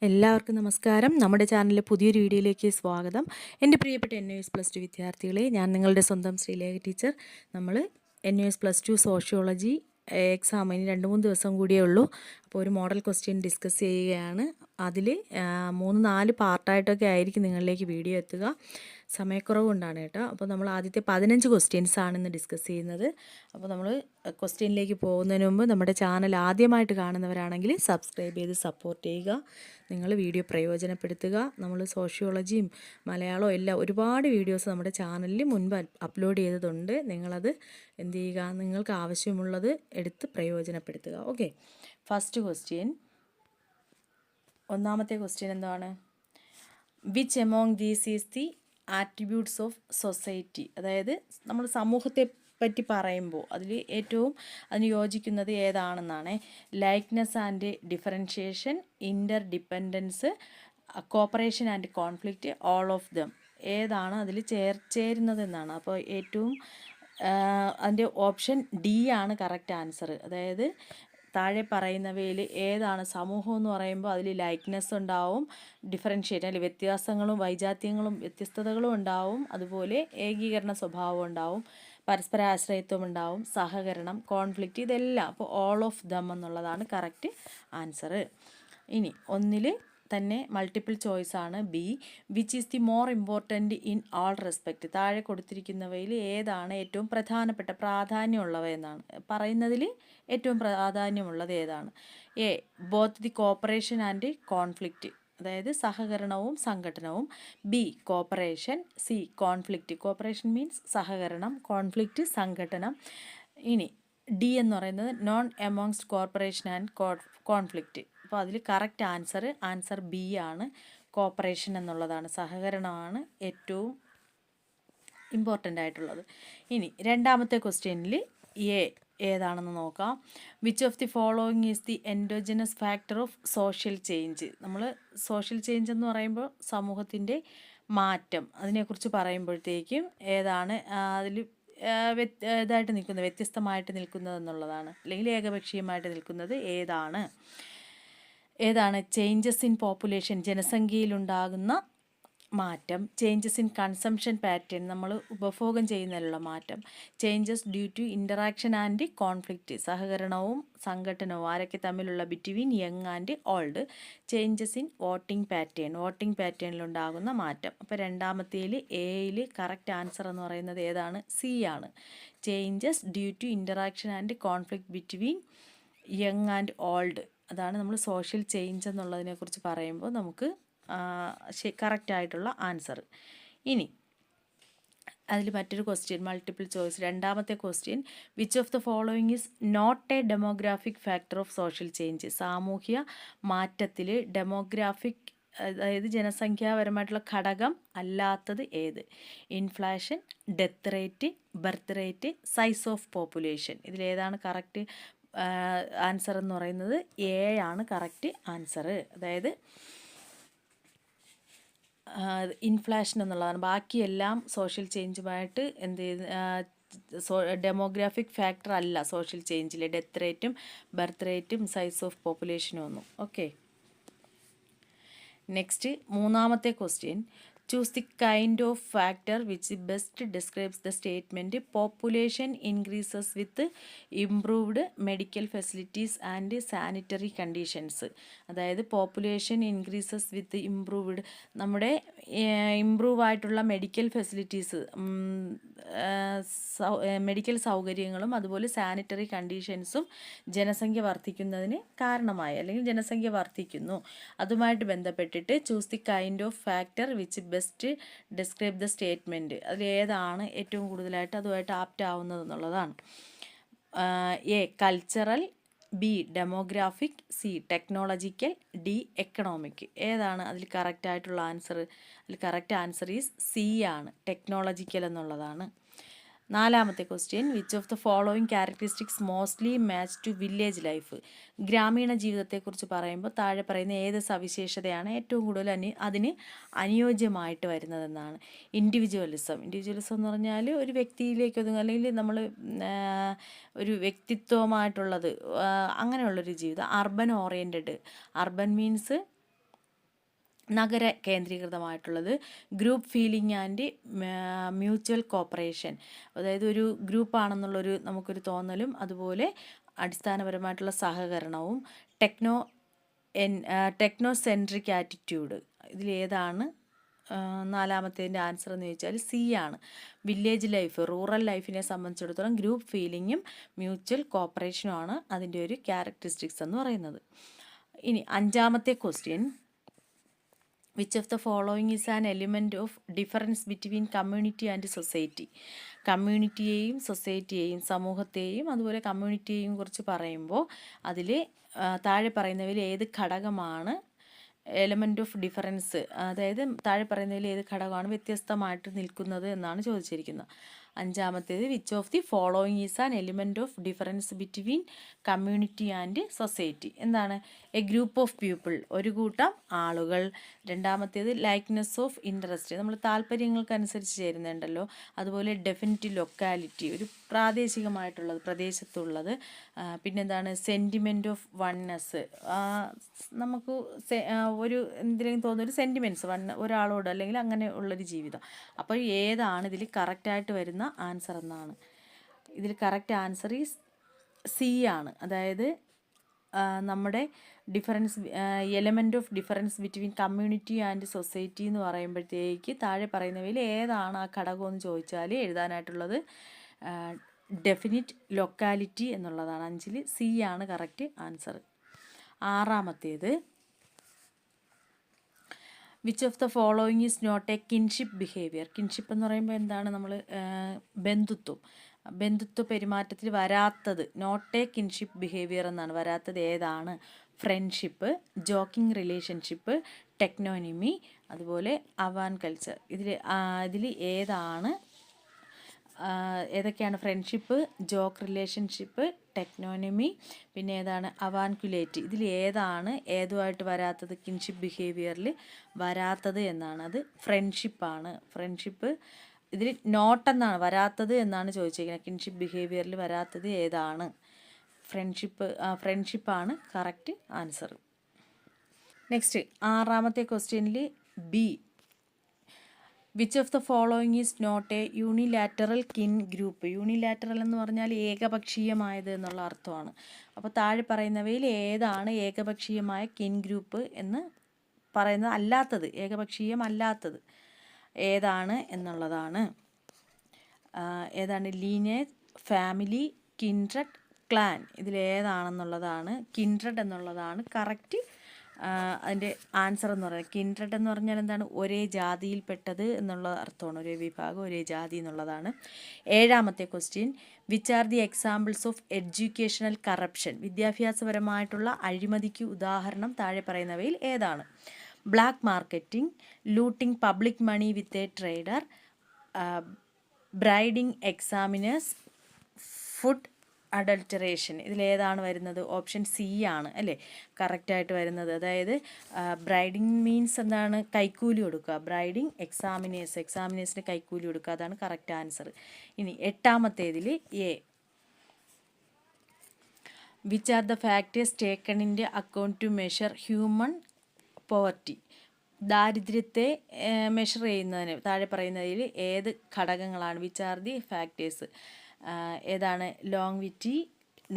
എല്ലാവർക്കും നമസ്കാരം. നമ്മുടെ ചാനലിലെ പുതിയൊരു വീഡിയോയിലേക്ക് സ്വാഗതം. എൻ്റെ പ്രിയപ്പെട്ട NUS+2 വിദ്യാർത്ഥികളെ, ഞാൻ നിങ്ങളുടെ സ്വന്തം ശ്രീലേഖ ടീച്ചർ. നമ്മൾ NUS+2 സോഷ്യോളജി എക്സാമിന് 2-3 ദിവസം കൂടിയേ ഉള്ളൂ. അപ്പോൾ ഒരു മോഡൽ ക്വസ്റ്റ്യൻ ഡിസ്കസ് ചെയ്യുകയാണ്. അതിൽ 3-4 പാർട്ടായിട്ടൊക്കെ ആയിരിക്കും നിങ്ങളിലേക്ക് വീഡിയോ എത്തുക. സമയക്കുറവ് കൊണ്ടാണ് കേട്ടോ. അപ്പോൾ നമ്മൾ ആദ്യത്തെ 15 ക്വസ്റ്റ്യൻസ് ആണ് ഇന്ന് ഡിസ്കസ് ചെയ്യുന്നത്. അപ്പോൾ നമ്മൾ ക്വസ്റ്റ്യനിലേക്ക് പോകുന്നതിന് മുമ്പ് നമ്മുടെ ചാനൽ ആദ്യമായിട്ട് കാണുന്നവരാണെങ്കിൽ സബ്സ്ക്രൈബ് ചെയ്ത് സപ്പോർട്ട് ചെയ്യുക. നിങ്ങൾ വീഡിയോ പ്രയോജനപ്പെടുത്തുക. നമ്മൾ സോഷ്യോളജിയും മലയാളവും എല്ലാം ഒരുപാട് വീഡിയോസ് നമ്മുടെ ചാനലിൽ മുൻപ് അപ്ലോഡ് ചെയ്തതുണ്ട്. നിങ്ങളത് എന്ത് ചെയ്യുക, നിങ്ങൾക്ക് ആവശ്യമുള്ളത് എടുത്ത് പ്രയോജനപ്പെടുത്തുക. Okay, first question. ഒന്നാമത്തെ ക്വസ്റ്റ്യൻ എന്താണ്? Which among these is the attributes of society? അതായത് നമ്മൾ സമൂഹത്തെ പറ്റി പറയുമ്പോൾ അതിൽ ഏറ്റവും അതിന് യോജിക്കുന്നത് ഏതാണെന്നാണ്. Likeness and differentiation, interdependence, cooperation and conflict, all of them. ഏതാണ് അതിൽ ചേരുന്നതെന്നാണ്. അപ്പോൾ ഏറ്റവും അതിൻ്റെ ഓപ്ഷൻ ഡി ആണ് കറക്റ്റ് ആൻസർ. അതായത് താഴെ പറയുന്നവയിൽ ഏതാണ്? സമൂഹം എന്ന് പറയുമ്പോൾ അതിൽ ലൈക്ക്നെസ് ഉണ്ടാവും, ഡിഫറൻഷ്യേറ്റ് അല്ലെങ്കിൽ വ്യത്യാസങ്ങളും വൈജാത്യങ്ങളും വ്യത്യസ്തതകളും ഉണ്ടാവും, അതുപോലെ ഏകീകരണ സ്വഭാവം ഉണ്ടാവും, പരസ്പര ആശ്രയത്വം ഉണ്ടാവും, സഹകരണം, കോൺഫ്ലിക്റ്റ്, ഇതെല്ലാം. അപ്പോൾ ഓൾ ഓഫ് ദം എന്നുള്ളതാണ് കറക്റ്റ് ആൻസർ. ഇനി ഒന്നിൽ തന്നെ മൾട്ടിപ്പിൾ ചോയ്സ് ആണ് B. Which is the more important in all respect? താഴെ കൊടുത്തിരിക്കുന്നവയിൽ ഏതാണ് ഏറ്റവും പ്രധാനപ്പെട്ട പ്രാധാന്യമുള്ളവ എന്നാണ് പറയുന്നതിൽ ഏറ്റവും പ്രാധാന്യമുള്ളത് ഏതാണ്? A, both the cooperation and conflict, അതായത് സഹകരണവും സംഘടനവും. B, cooperation. C, conflict. Cooperation means സഹകരണം, കോൺഫ്ലിക്റ്റ് സംഘടനം. ഇനി ഡി എന്ന് പറയുന്നത് none amongst corporation and conflict. അപ്പോൾ അതിൽ കറക്റ്റ് ആൻസർ ബി ആണ്, കോപ്പറേഷൻ എന്നുള്ളതാണ്. സഹകരണമാണ് ഏറ്റവും ഇമ്പോർട്ടൻ്റ് ആയിട്ടുള്ളത്. ഇനി രണ്ടാമത്തെ ക്വസ്റ്റ്യനിൽ എ ഏതാണെന്ന് നോക്കാം. Which of the following is the endogenous factor of social change? നമ്മൾ സോഷ്യൽ ചേഞ്ച് എന്ന് പറയുമ്പോൾ സമൂഹത്തിൻ്റെ മാറ്റം, അതിനെക്കുറിച്ച് പറയുമ്പോഴത്തേക്കും ഏതാണ് അതിൽ ഇതായിട്ട് നിൽക്കുന്നത്, വ്യത്യസ്തമായിട്ട് നിൽക്കുന്നത് എന്നുള്ളതാണ്, അല്ലെങ്കിൽ ഏകപക്ഷീയമായിട്ട് നിൽക്കുന്നത് ഏതാണ്? ചേഞ്ചസ് ഇൻ പോപ്പുലേഷൻ, ജനസംഖ്യയിലുണ്ടാകുന്ന മാറ്റം. ചേഞ്ചസ് ഇൻ കൺസംഷൻ പാറ്റേൺ, നമ്മൾ ഉപഭോഗം ചെയ്യുന്നതിലുള്ള മാറ്റം. Changes due to interaction and conflict, സഹകരണവും സംഘടനവും ആരൊക്കെ തമ്മിലുള്ള between young and old. Changes in voting പാറ്റേണിലുണ്ടാകുന്ന മാറ്റം. അപ്പോൾ രണ്ടാമത്തേൽ എയിൽ കറക്റ്റ് ആൻസർ എന്ന് പറയുന്നത് ഏതാണ്? സി ആണ്. Changes due to interaction and conflict between young and old, അതാണ് നമ്മൾ സോഷ്യൽ ചേഞ്ച് എന്നുള്ളതിനെക്കുറിച്ച് പറയുമ്പോൾ നമുക്ക് കറക്റ്റായിട്ടുള്ള ആൻസർ. ഇനി അതിൽ മറ്റൊരു ക്വസ്റ്റ്യൻ, മൾട്ടിപ്പിൾ ചോയ്സ്. രണ്ടാമത്തെ question, which of the following is not a demographic factor of social change? സാമൂഹ്യ മാറ്റത്തിൽ ഡെമോഗ്രാഫിക്, അതായത് ജനസംഖ്യാപരമായിട്ടുള്ള ഘടകം അല്ലാത്തത് ഏത്? Inflation, death rate, birth rate, size of population. ഇതിലേതാണ് കറക്റ്റ് ആൻസർ എന്ന് പറയുന്നത്? എ ആണ് കറക്റ്റ് ആൻസർ. അതായത് ഇൻഫ്ലേഷൻ എന്നുള്ളതാണ്. ബാക്കിയെല്ലാം സോഷ്യൽ ചേഞ്ചുമായിട്ട് ഡെമോഗ്രാഫിക് ഫാക്ടർ അല്ല സോഷ്യൽ ചേഞ്ചിൽ. ഡെത്ത് റേറ്റും ബർത്ത് റേറ്റും സൈസ് ഓഫ് പോപ്പുലേഷനും ഒന്നും. ഓക്കെ, നെക്സ്റ്റ് മൂന്നാമത്തെ question. Choose the kind of factor which best describes the statement population increases with improved medical facilities and sanitary conditions. അതായത് population increases with improved, നമ്മുടെ improve ആയിട്ടുള്ള medical facilities, medical സൗകര്യങ്ങളും അതുപോലെ sanitary കണ്ടീഷൻസും ജനസംഖ്യ വർദ്ധിക്കുന്നതിന് കാരണമായി, അല്ലെങ്കിൽ ജനസംഖ്യ വർദ്ധിക്കുന്നു, അതുമായിട്ട് ബന്ധപ്പെട്ടിട്ട് choose the kind of factor which best describe the statement. അതിൽ ഏതാണ് ഏറ്റവും കൂടുതലായിട്ട് അതുമായിട്ട് ആപ്റ്റ് ആവുന്നതെന്നുള്ളതാണ്. A, cultural. B, demographic. C, technological. D, economic. ഏതാണ് അതിൽ കറക്റ്റായിട്ടുള്ള ആൻസർ? അതിൽ കറക്റ്റ് ആൻസർ ഈസ് സി ആണ്, ടെക്നോളജിക്കൽ എന്നുള്ളതാണ്. നാലാമത്തെ question, which of the following characteristics mostly match to village life? ഗ്രാമീണ ജീവിതത്തെക്കുറിച്ച് പറയുമ്പോൾ താഴെ പറയുന്ന ഏത് സവിശേഷതയാണ് ഏറ്റവും കൂടുതൽ അതിന് അനുയോജ്യമായിട്ട് വരുന്നതെന്നാണ്? ഇൻഡിവിജ്വലിസം എന്ന് പറഞ്ഞാൽ ഒരു വ്യക്തിയിലേക്ക് ഒതുങ്ങും, അല്ലെങ്കിൽ നമ്മൾ ഒരു വ്യക്തിത്വമായിട്ടുള്ളത്, അങ്ങനെയുള്ളൊരു ജീവിതം. അർബൻ ഓറിയൻറ്റഡ്, അർബൻ മീൻസ് നഗര കേന്ദ്രീകൃതമായിട്ടുള്ളത് group feeling and mutual cooperation, അതായത് ഒരു ഗ്രൂപ്പാണെന്നുള്ളൊരു നമുക്കൊരു തോന്നലും അതുപോലെ അടിസ്ഥാനപരമായിട്ടുള്ള സഹകരണവും ടെക്നോസെൻട്രിക് ആറ്റിറ്റ്യൂഡ്. ഇതിലേതാണ് നാലാമത്തേതിൻ്റെ ആൻസർ എന്ന് ചോദിച്ചാൽ സി ആണ്. വില്ലേജ് ലൈഫ്, റൂറൽ ലൈഫിനെ സംബന്ധിച്ചിടത്തോളം ഗ്രൂപ്പ് ഫീലിങ്ങും മ്യൂച്വൽ കോപ്പറേഷനുമാണ് അതിൻ്റെ ഒരു ക്യാരക്ടറിസ്റ്റിക്സ് എന്ന് പറയുന്നത്. ഇനി അഞ്ചാമത്തെ question, which of the following is an element of difference between community and society. കമ്മ്യൂണിറ്റിയെയും സൊസൈറ്റിയെയും, സമൂഹത്തെയും അതുപോലെ കമ്മ്യൂണിറ്റിയെയും കുറിച്ച് പറയുമ്പോൾ അതിൽ താഴെ പറയുന്നവയിൽ ഏത് ഘടകമാണ് എലമെൻറ്റ് ഓഫ് ഡിഫറൻസ്, അതായത് താഴെ പറയുന്നതിൽ ഏത് ഘടകമാണ് വ്യത്യസ്തമായിട്ട് നിൽക്കുന്നത് എന്നാണ് ചോദിച്ചിരിക്കുന്നത്. അഞ്ചാമത്തേത്, which of the following is an element of difference between community and society. എന്താണ്? എ ഗ്രൂപ്പ് ഓഫ് പീപ്പിൾ, ഒരു കൂട്ടം ആളുകൾ. രണ്ടാമത്തേത്, ലൈക്ക്നെസ് ഓഫ് ഇൻട്രസ്റ്റ്, നമ്മൾ താല്പര്യങ്ങൾക്കനുസരിച്ച് ചേരുന്നുണ്ടല്ലോ. അതുപോലെ ഡെഫിനിറ്റ് ലൊക്കാലിറ്റി, ഒരു പ്രാദേശികമായിട്ടുള്ളത്, പ്രദേശത്തുള്ളത്. പിന്നെന്താണ്? സെൻറ്റിമെൻറ്റ് ഓഫ് വൺനെസ്, നമുക്ക് ഒരു എന്തിനെങ്കിലും തോന്നുന്ന ഒരു സെൻറ്റിമെൻറ്റ്സ് ഒരാളോട് അല്ലെങ്കിൽ അങ്ങനെ ഉള്ളൊരു ജീവിതം. അപ്പോൾ ഏതാണ് ഇതിൽ കറക്റ്റായിട്ട് വരുന്ന ആൻസർ എന്നാണ്. ഇതിൽ കറക്റ്റ് ആൻസർ ഈസ് സി ആണ്. അതായത് നമ്മുടെ difference, element of difference between community and society എന്ന് പറയുമ്പോഴത്തേക്ക് താഴെ പറയുന്നവയിൽ ഏതാണ് ആ ഘടകമെന്ന് ചോദിച്ചാൽ എഴുതാനായിട്ടുള്ളത് ഡെഫിനിറ്റ് ലൊക്കാലിറ്റി എന്നുള്ളതാണ്. 5ൽ സി ആണ് കറക്റ്റ് ആൻസർ. ആറാമത്തേത്, which of the following is not a kinship behaviour. Kinship എന്ന് പറയുമ്പോൾ എന്താണ്? നമ്മൾ ബന്ധുത്വ പെരുമാറ്റത്തിൽ വരാത്തത്, നോട്ട് എ കിൻഷിപ്പ് ബിഹേവിയർ എന്നാണ്. വരാത്തത് ഏതാണ്? ഫ്രണ്ട്ഷിപ്പ്, ജോക്കിംഗ് റിലേഷൻഷിപ്പ്, ടെക്നോനിമി, അതുപോലെ അവാൻ കൾച്ചർ. ഇതിൽ ഏതാണ്, ഏതൊക്കെയാണ്? ഫ്രണ്ട്ഷിപ്പ്, ജോക്ക് റിലേഷൻഷിപ്പ്, ടെക്നോനമി, പിന്നെ ഏതാണ്? അവാൻകുലേറ്റ്. ഇതിൽ ഏതാണ് ഏതുമായിട്ട് വരാത്തത്? കിൻഷിപ്പ് ബിഹേവിയറിൽ വരാത്തത് എന്നാണ്. അത് ഫ്രണ്ട്ഷിപ്പാണ്. ഫ്രണ്ട്ഷിപ്പ് ഇതിൽ നോട്ടെന്നാണ്, വരാത്തത് എന്നാണ് ചോദിച്ചിരിക്കുന്നത്. കിൻഷിപ്പ് ബിഹേവിയറിൽ വരാത്തത് ഏതാണ്? ഫ്രണ്ട്ഷിപ്പാണ് കറക്റ്റ് ആൻസർ. നെക്സ്റ്റ്, ആറാമത്തെ ക്വസ്റ്റ്യനിൽ B, which of the following is not a unilateral kin group. Unilateral എന്ന് പറഞ്ഞാൽ ഏകപക്ഷീയമായത് എന്നുള്ള അർത്ഥമാണ്. അപ്പോൾ താഴെ പറയുന്നവയിൽ ഏതാണ് ഏകപക്ഷീയമായ കിൻ ഗ്രൂപ്പ് എന്ന് പറയുന്നത്? അല്ലാത്തത്, ഏകപക്ഷീയമല്ലാത്തത് ഏതാണ് എന്നുള്ളതാണ്. ഏതാണ്? Lineage, family, kindred, clan. ഇതിലേതാണെന്നുള്ളതാണ്, കിൻഡ്രഡ് എന്നുള്ളതാണ് കറക്റ്റ് അതിൻ്റെ ആൻസർ എന്ന് പറയുന്നത്. കിൻഡ്രഡ് എന്ന് പറഞ്ഞാൽ എന്താണ്? ഒരേ ജാതിയിൽപ്പെട്ടത് എന്നുള്ള അർത്ഥമാണ്. ഒരേ വിഭാഗം, ഒരേ ജാതി എന്നുള്ളതാണ്. ഏഴാമത്തെ question, which are the examples of educational corruption. വിദ്യാഭ്യാസപരമായിട്ടുള്ള അഴിമതിക്ക് ഉദാഹരണം താഴെ പറയുന്നവയിൽ ഏതാണ്? Black marketing, looting public money with a trader, bribing examiners, food adulteration. ഇതിലേതാണ് വരുന്നത്? ഓപ്ഷൻ സി ആണ് അല്ലേ കറക്റ്റായിട്ട് വരുന്നത്. അതായത് ബ്രൈഡിങ് മീൻസ് എന്താണ്? കൈക്കൂലി കൊടുക്കുക. ബ്രൈഡിങ് എക്സാമിനേഴ്സിന് കൈക്കൂലി കൊടുക്കുക. അതാണ് കറക്റ്റ് ആൻസർ. ഇനി എട്ടാമത്തേതിൽ A, which are the factors taken in account to measure human poverty. ദാരിദ്ര്യത്തെ മെഷർ ചെയ്യുന്നതിന് താഴെ പറയുന്നതിൽ ഏത് ഘടകങ്ങളാണ്? Which are the factors? ഏതാണ്? Longevity,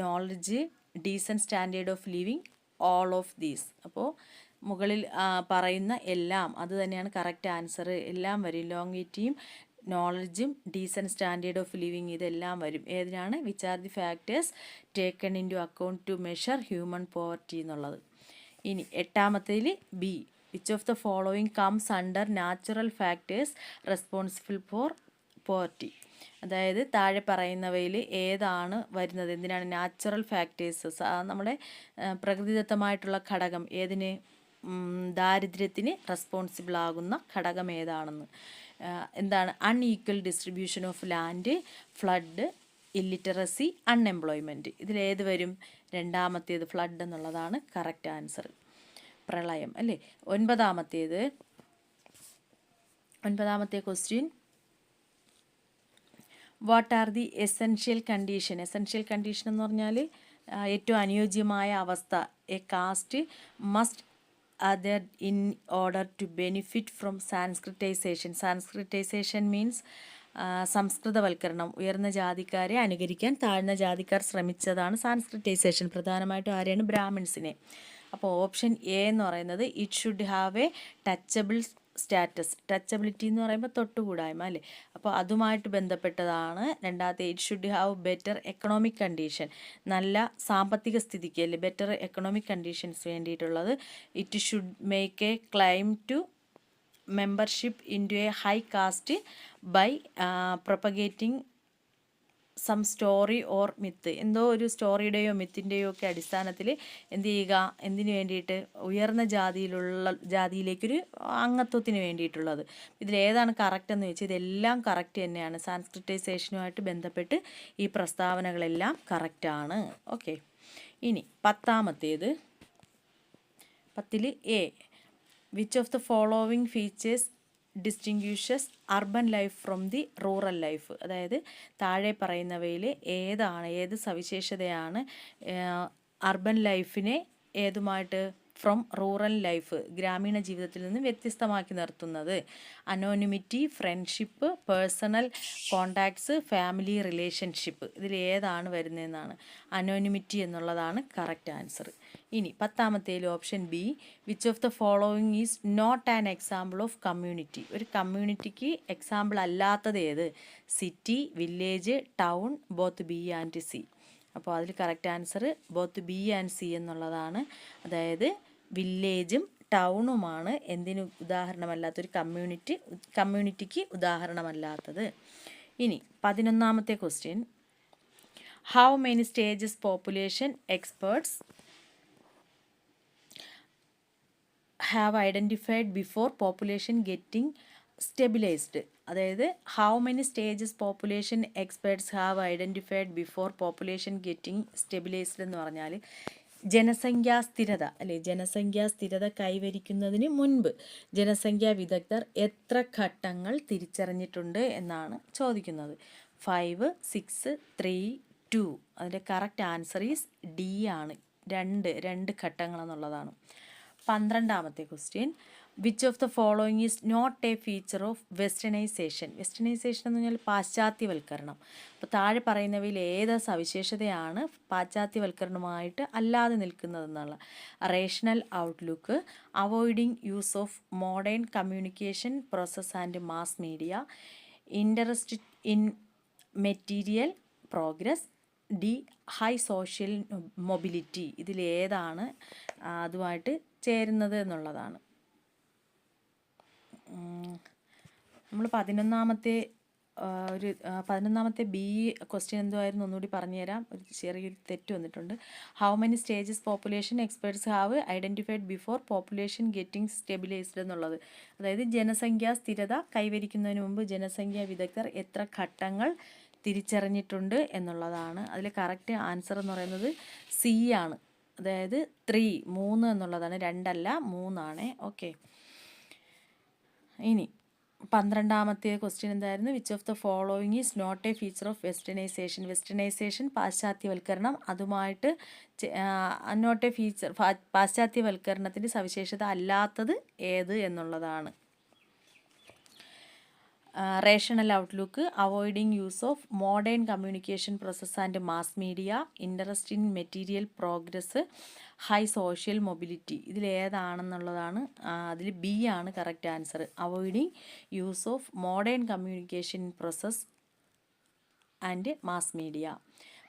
knowledge, decent standard of living, all of these. അപ്പോൾ മുകളിൽ പറയുന്ന എല്ലാം അത് തന്നെയാണ് കറക്റ്റ് ആൻസർ. എല്ലാം വരും. ലോങ്വിറ്റിയും നോളജും ഡീസൻറ്റ് സ്റ്റാൻഡേർഡ് ഓഫ് ലിവിങ് ഇതെല്ലാം വരും. ഏതിനാണ്? Which are the factors taken into account to measure human poverty എന്നുള്ളത്. ഇനി എട്ടാമത്തേൽ B, which of the following comes under natural factors responsible for poverty. അതായത് താഴെ പറയുന്നവയിൽ ഏതാണ് വരുന്നത്? എന്തിനാണ്? നാച്ചുറൽ ഫാക്ടേഴ്സ്, നമ്മുടെ പ്രകൃതിദത്തമായിട്ടുള്ള ഘടകം ഏതിന്? ദാരിദ്ര്യത്തിന് റെസ്പോൺസിബിൾ ആകുന്ന ഘടകം ഏതാണെന്ന്. എന്താണ്? Unequal distribution of land, flood, illiteracy, unemployment. ഇതിലേത് വരും? രണ്ടാമത്തേത്, ഫ്ലഡ് എന്നുള്ളതാണ് കറക്റ്റ് ആൻസർ. പ്രളയം അല്ലേ. ഒൻപതാമത്തെ question, what are the essential condition. Essential condition എന്ന് പറഞ്ഞാൽ ഏറ്റവും അനുയോജ്യമായ അവസ്ഥ. A caste must other in order to benefit from Sanskritization. Sanskritization means സംസ്കൃതവൽക്കരണം. ഉയർന്ന ജാതിക്കാരെ അനുകരിക്കാൻ താഴ്ന്ന ജാതിക്കാർ ശ്രമിച്ചതാണ് സാൻസ്ക്രിറ്റൈസേഷൻ. പ്രധാനമായിട്ടും ആരെയാണ്? ബ്രാഹ്മിൺസിനെ. അപ്പോൾ ഓപ്ഷൻ എ എന്ന് പറയുന്നത് it should have a touchable status. Touchability എന്ന് പറയുമ്പോൾ തൊട്ടുകൂടായ്മ അല്ലേ? അപ്പോൾ അതുമായിട്ട് ബന്ധപ്പെട്ടതാണ്. രണ്ടാമത്തെ it should have better economic condition. നല്ല സാമ്പത്തിക സ്ഥിതിക്ക് അല്ലേ, ബെറ്റർ എക്കണോമിക് കണ്ടീഷൻസ് വേണ്ടിയിട്ടുള്ളത്. It should make a claim to membership into a high caste by propagating some story or myth. എന്തോ ഒരു സ്റ്റോറിയുടെയോ മിത്തിൻ്റെയോ ഒക്കെ അടിസ്ഥാനത്തിൽ എന്ത് ചെയ്യുക, എന്തിനു വേണ്ടിയിട്ട്? ഉയർന്ന ജാതിയിലേക്കൊരു അംഗത്വത്തിന് വേണ്ടിയിട്ടുള്ളത്. ഇതിലേതാണ് കറക്റ്റ് എന്ന് വെച്ചാൽ ഇതെല്ലാം കറക്റ്റ് തന്നെയാണ്. സാൻസ്ക്രിറ്റൈസേഷനുമായിട്ട് ബന്ധപ്പെട്ട് ഈ പ്രസ്താവനകളെല്ലാം കറക്റ്റാണ്. ഓക്കെ, ഇനി 10ാമത്തേത്. 10ൽ A, which of the following features distinguishes urban life from the rural life. അതായത് താഴെ പറയുന്നവയിൽ ഏത് സവിശേഷതയാണ് അർബൻ ലൈഫിനെ ഏതുമായിട്ട് ഫ്രം റൂറൽ ലൈഫ്, ഗ്രാമീണ ജീവിതത്തിൽ നിന്ന് വ്യത്യസ്തമാക്കി നിർത്തുന്നത്? Anonymity, friendship, personal contacts, family relationship. ഇതിൽ ഏതാണ് വരുന്നതെന്നാണ്. അനോണിമിറ്റി എന്നുള്ളതാണ് കറക്റ്റ് ആൻസർ. ഇനി 10ാമത്തേൽ option B, which of the following is not an example of community. ഒരു കമ്മ്യൂണിറ്റിക്ക് എക്സാമ്പിൾ അല്ലാത്തത് ഏത്? City, village, town, both B and C. അപ്പോൾ അതിൽ correct answer both B and C എന്നുള്ളതാണ്. അതായത് വില്ലേജും ടൗണുമാണ് എന്തിന് ഉദാഹരണമല്ലാത്തൊരു കമ്മ്യൂണിറ്റിക്ക് ഉദാഹരണമല്ലാത്തത്. ഇനി 11ാമത്തെ question. How many stages population experts have identified before population getting stabilized. അതായത് how many stages population experts have identified before population getting stabilized എന്ന് പറഞ്ഞാൽ ജനസംഖ്യാ സ്ഥിരത അല്ലേ, ജനസംഖ്യാ സ്ഥിരത കൈവരിക്കുന്നതിന് മുൻപ് ജനസംഖ്യാ വിദഗ്ധർ എത്ര ഘട്ടങ്ങൾ തിരിച്ചറിഞ്ഞിട്ടുണ്ട് എന്നാണ് ചോദിക്കുന്നത്. 5, 6, 3, 2. അതിൻ്റെ കറക്റ്റ് ആൻസർ ഈസ് ഡി ആണ്. രണ്ട് ഘട്ടങ്ങളെന്നുള്ളതാണ്. 12ാമത്തെ question. Which of the following is not a feature of westernization. Westernization എന്ന് പറഞ്ഞാൽ പാശ്ചാത്യവൽക്കരണം. അപ്പോൾ താഴെ പറയുന്നവയിൽ ഏത് സവിശേഷതയാണ് പാശ്ചാത്യവൽക്കരണമായിട്ട് അല്ലാതെ നിൽക്കുന്നതെന്നുള്ള? Rational outlook, avoiding use of modern communication process and mass media, interest in material progress, D high social mobility. ഇതിലേതാണ് അതുമായിട്ട് ചേരുന്നത് എന്നുള്ളതാണ്. നമ്മൾ 11ാമത്തെ ബി ക്വസ്റ്റ്യൻ എന്തുമായിരുന്നു ഒന്നുകൂടി പറഞ്ഞുതരാം. ഒരു ചെറിയൊരു തെറ്റ് വന്നിട്ടുണ്ട്. How many stages population experts have identified before population getting stabilised എന്നുള്ളത്. അതായത് ജനസംഖ്യാ സ്ഥിരത കൈവരിക്കുന്നതിന് മുമ്പ് ജനസംഖ്യാ വിദഗ്ധർ എത്ര ഘട്ടങ്ങൾ തിരിച്ചറിഞ്ഞിട്ടുണ്ട് എന്നുള്ളതാണ്. അതിൽ കറക്റ്റ് ആൻസർ എന്ന് പറയുന്നത് സി ആണ്. അതായത് 3 എന്നുള്ളതാണ്. 2 അല്ല 3 ആണ്. ഓക്കെ, ഇനി 12ാമത്തെ ക്വസ്റ്റ്യൻ എന്തായിരുന്നു? Which of the following is not a feature of westernization. Westernization പാശ്ചാത്യവൽക്കരണം, അതുമായിട്ട് നോട്ട് എ ഫീച്ചർ, പാശ്ചാത്യവൽക്കരണത്തിൻ്റെ സവിശേഷത അല്ലാത്തത് ഏത് എന്നുള്ളതാണ്. Rational outlook, avoiding use of modern communication process and mass media, interest in material progress, high social mobility. ഇതിലേതാണെന്നുള്ളതാണ്. അതിൽ B ആണ് correct answer. Avoiding use of modern communication process and mass media.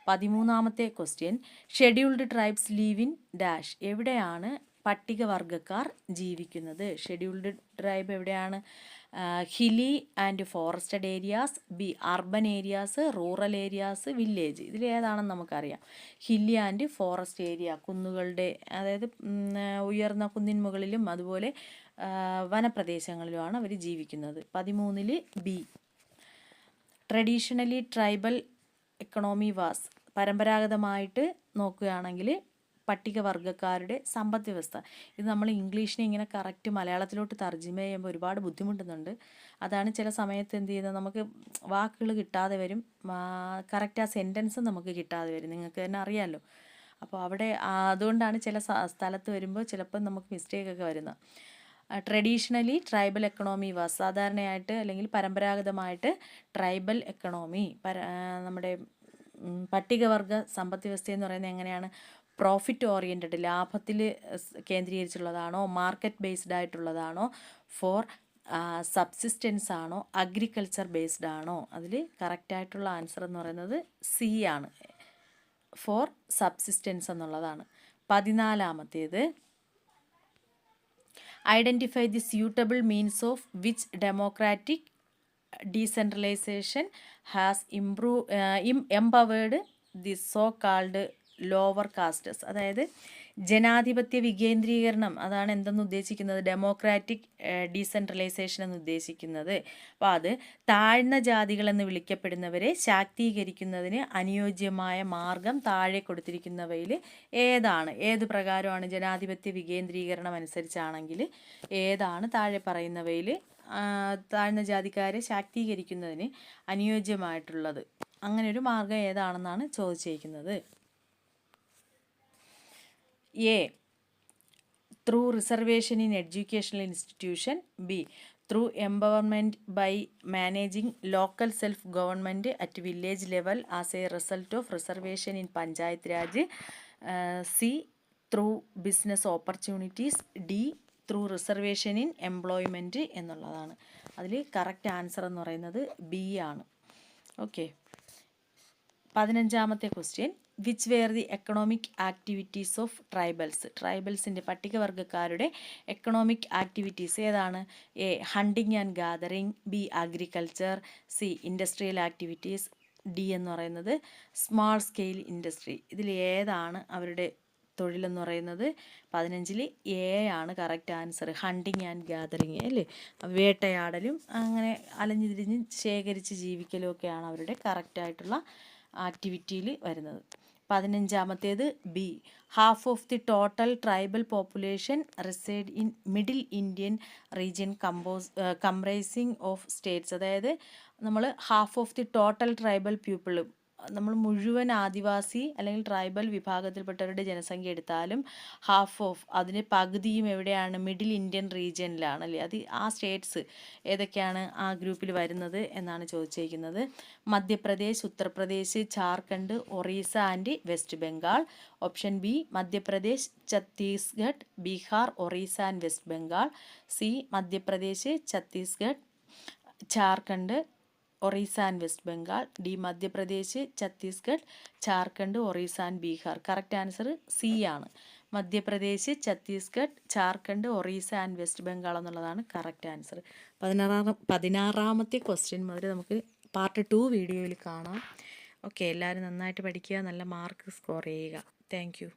13ാമത്തെ question. Scheduled tribes live in dash. എവിടെയാണ് പട്ടികവർഗക്കാർ ജീവിക്കുന്നത്? Scheduled tribe എവിടെയാണ്? Hilly and forested areas, B urban areas, rural areas, village. ഇതിലേതാണെന്ന് നമുക്കറിയാം. Hilly and forest area, കുന്നുകളുടെ, അതായത് ഉയർന്ന കുന്നിൻ മുകളിലും അതുപോലെ വനപ്രദേശങ്ങളിലുമാണ് അവർ ജീവിക്കുന്നത്. 13ൽ B. Traditionally tribal economy was. പരമ്പരാഗതമായിട്ട് നോക്കുകയാണെങ്കിൽ പട്ടികവർഗക്കാരുടെ സമ്പദ് വ്യവസ്ഥ. ഇത് നമ്മൾ ഇംഗ്ലീഷിനെ ഇങ്ങനെ കറക്റ്റ് മലയാളത്തിലോട്ട് തർജ്ജിമ ചെയ്യുമ്പോൾ ഒരുപാട് ബുദ്ധിമുട്ടുന്നുണ്ട്. അതാണ് ചില സമയത്ത് എന്ത് ചെയ്യുന്നത്, നമുക്ക് വാക്കുകൾ കിട്ടാതെ വരും, കറക്റ്റ് ആ സെൻറ്റൻസ് നമുക്ക് കിട്ടാതെ വരും. നിങ്ങൾക്ക് തന്നെ അറിയാമല്ലോ. അപ്പോൾ അവിടെ അതുകൊണ്ടാണ് ചില സ്ഥലത്ത് വരുമ്പോൾ ചിലപ്പോൾ നമുക്ക് മിസ്റ്റേക്കൊക്കെ വരുന്നത്. ട്രഡീഷണലി ട്രൈബൽ എക്കണോമി വാസ്, സാധാരണയായിട്ട് അല്ലെങ്കിൽ പരമ്പരാഗതമായിട്ട് ട്രൈബൽ എക്കണോമി നമ്മുടെ പട്ടികവർഗ സമ്പദ് വ്യവസ്ഥ എന്ന് പറയുന്നത് എങ്ങനെയാണ്? പ്രോഫിറ്റ് ഓറിയൻറ്റഡ്, ലാഭത്തിൽ കേന്ദ്രീകരിച്ചുള്ളതാണോ, മാർക്കറ്റ് ബേസ്ഡ് ആയിട്ടുള്ളതാണോ, ഫോർ സബ്സിസ്റ്റൻസ് ആണോ, അഗ്രികൾച്ചർ ബേസ്ഡ് ആണോ? അതിൽ കറക്റ്റായിട്ടുള്ള ആൻസർ എന്ന് പറയുന്നത് സി ആണ്, ഫോർ സബ്സിസ്റ്റൻസ് എന്നുള്ളതാണ്. 14-ാമത്തേത്, identify the suitable means of which democratic decentralization has empowered the so called lower castes. അതായത് ജനാധിപത്യ വികേന്ദ്രീകരണം, അതാണ് എന്തെന്ന് ഉദ്ദേശിക്കുന്നത്? ഡെമോക്രാറ്റിക് ഡീസെൻട്രലൈസേഷൻ എന്ന് ഉദ്ദേശിക്കുന്നത്. അപ്പോൾ അത് താഴ്ന്ന ജാതികളെന്ന് വിളിക്കപ്പെടുന്നവരെ ശാക്തീകരിക്കുന്നതിന് അനുയോജ്യമായ മാർഗം താഴെ കൊടുത്തിരിക്കുന്നവയിൽ ഏതാണ്? ഏത് പ്രകാരമാണ്? ജനാധിപത്യ വികേന്ദ്രീകരണം അനുസരിച്ചാണെങ്കിൽ ഏതാണ് താഴെ പറയുന്നവയിൽ താഴ്ന്ന ജാതിക്കാരെ ശാക്തീകരിക്കുന്നതിന് അനുയോജ്യമായിട്ടുള്ളത്? അങ്ങനെയൊരു മാർഗം ഏതാണെന്നാണ് ചോദിച്ചിരിക്കുന്നത്. A, through reservation in educational institution. B, through empowerment by managing local self government at village level as a result of reservation in panchayat raj. C, through business opportunities. D, through reservation in employment എന്നുള്ളതാണ്. അതിൽ correct answer എന്ന് പറയുന്നത് B ആണ്. Okay. 15-ാമത്തെ question, which were the economic activities of tribals. ട്രൈബൽസിൻ്റെ, പട്ടികവർഗക്കാരുടെ economic activities ഏതാണ്? A, hunting and gathering. B, agriculture. C, industrial activities. D എന്ന് പറയുന്നത് സ്മാൾ സ്കെയിൽ ഇൻഡസ്ട്രി. ഇതിൽ ഏതാണ് അവരുടെ തൊഴിലെന്ന് പറയുന്നത്? 15-ൽ എ ആണ് correct answer. Hunting and gathering അല്ലേ, വേട്ടയാടലും അങ്ങനെ അലഞ്ഞു തിരിഞ്ഞ് ശേഖരിച്ച് ജീവിക്കലും ഒക്കെയാണ് അവരുടെ കറക്റ്റായിട്ടുള്ള ആക്ടിവിറ്റിയിൽ വരുന്നത്. 15-ാമത്തേത് B, half of the total tribal population reside in middle Indian region comprising of states. അതായത് നമ്മൾ half of the total tribal people, നമ്മൾ മുഴുവൻ ആദിവാസി അല്ലെങ്കിൽ ട്രൈബൽ വിഭാഗത്തിൽപ്പെട്ടവരുടെ ജനസംഖ്യ എടുത്താലും ഹാഫ് ഓഫ്, അതിന് പകുതിയും എവിടെയാണ്? മിഡിൽ ഇന്ത്യൻ റീജിയനിലാണ് അല്ലേ. അത് ആ സ്റ്റേറ്റ്സ് ഏതൊക്കെയാണ് ആ ഗ്രൂപ്പിൽ വരുന്നത് എന്നാണ് ചോദിച്ചിരിക്കുന്നത്. Madhya Pradesh, Uttar Pradesh, Jharkhand, Orissa and west Bengal. Option B, Madhya Pradesh, Chhattisgarh, Bihar, Orissa and west Bengal. C, Madhya Pradesh, Chhattisgarh, Jharkhand, Orissa and west Bengal. D, Madhya Pradesh, Chhattisgarh, Jharkhand, Orissa and Bihar. Correct answer C ആണ്. മധ്യപ്രദേശ്, ഛത്തീസ്ഗഡ്, ജാർഖണ്ഡ്, ഒറീസ ആൻഡ് വെസ്റ്റ് ബംഗാൾ എന്നുള്ളതാണ് കറക്റ്റ് ആൻസർ. 16-ാമത്തെ ക്വസ്റ്റ്യൻ മുതൽ നമുക്ക് പാർട്ട് 2 വീഡിയോയിൽ കാണാം. ഓക്കെ, എല്ലാവരും നന്നായിട്ട് പഠിക്കുക, നല്ല മാർക്ക് സ്കോർ ചെയ്യുക. Thank you.